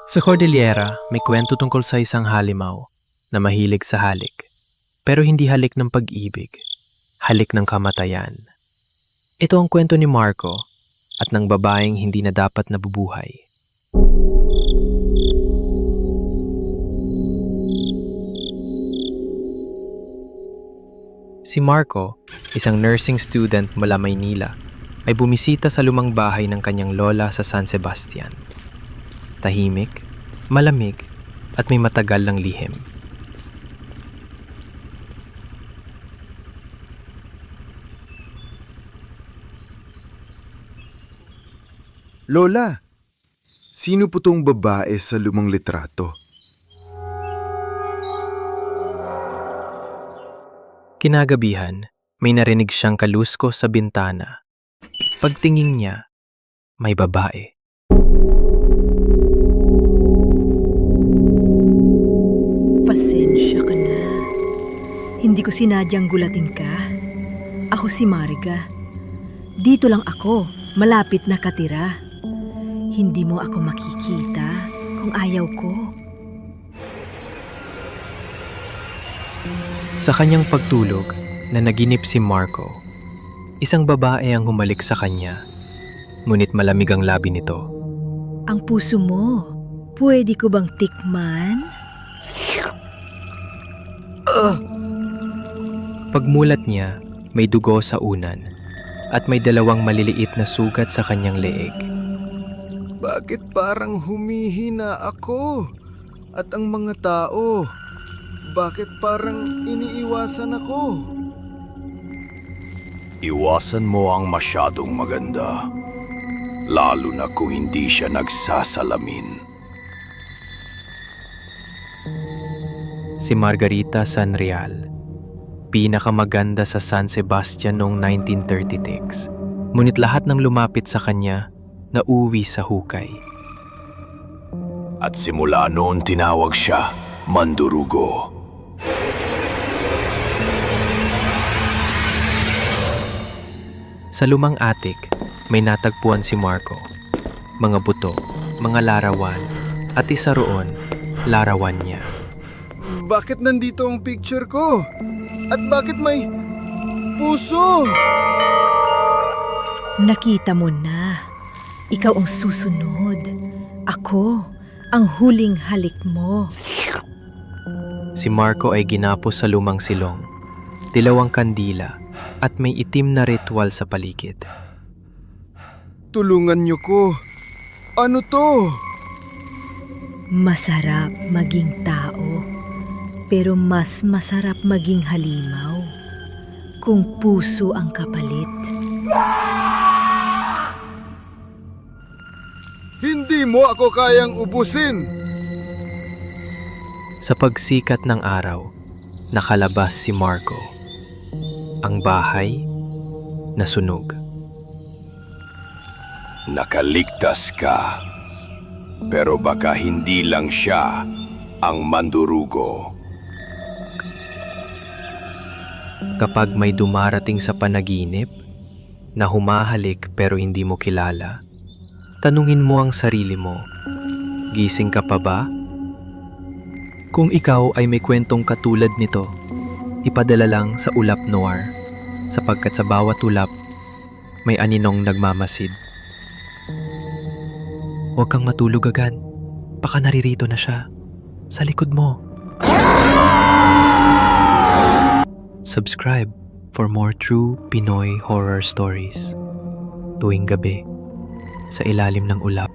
Sa Cordillera, may kwento tungkol sa isang halimaw na mahilig sa halik. Pero hindi halik ng pag-ibig, halik ng kamatayan. Ito ang kwento ni Marco at ng babaeng hindi na dapat nabubuhay. Si Marco, isang nursing student mula Maynila, ay bumisita sa lumang bahay ng kanyang lola sa San Sebastian. Tahimik, malamig, at may matagal ng lihim. Lola, sino po tong babae sa lumang litrato? Kinagabihan, may narinig siyang kalusko sa bintana. Pagtingin niya, may babae. Pasensya ka na. Hindi ko sinadyang gulatin ka. Ako si Mariga. Dito lang ako, malapit na katira. Hindi mo ako makikita kung ayaw ko. Sa kanyang pagtulog, nanaginip si Marco. Isang babae ang humalik sa kanya, ngunit malamig ang labi nito. Ang puso mo, pwede ko bang tikman? Pagmulat niya, may dugo sa unan at may dalawang maliliit na sugat sa kanyang leeg. Bakit parang humihina ako? At ang mga tao, bakit parang iniiwasan ako? Iwasan mo ang masyadong maganda, lalo na kung hindi siya nagsasalamin. Si Margarita Sanreal, pinakamaganda sa San Sebastian noong 1936. Ngunit lahat ng lumapit sa kanya, nauwi sa hukay. At simula noon tinawag siya Mandurugo. Sa lumang attic, may natagpuan si Marco. Mga buto, mga larawan, at isa roon, larawan niya. Bakit nandito ang picture ko? At bakit may puso? Nakita mo na. Ikaw ang susunod. Ako ang huling halik mo. Si Marco ay ginapos sa lumang silong, dilaw ang kandila, at may itim na ritual sa paligid. Tulungan niyo ko. Ano to? Masarap maging tao, pero mas masarap maging halimaw kung puso ang kapalit. Hindi mo ako kayang ubusin. Sa pagsikat ng araw, nakalabas si Marco. Ang bahay, nasunog. Nakaligtas ka, pero baka hindi lang siya ang Mandurugo. Kapag may dumarating sa panaginip, na humahalik pero hindi mo kilala, tanungin mo ang sarili mo, gising ka pa ba? Kung ikaw ay may kwentong katulad nito, ipadala lang sa Ulap Noir, sapagkat sa bawat ulap, may aninong nagmamasid. Huwag kang matulog agad, baka naririto na siya, sa likod mo. Subscribe for more true Pinoy horror stories. Tuwing gabi, sa ilalim ng ulap.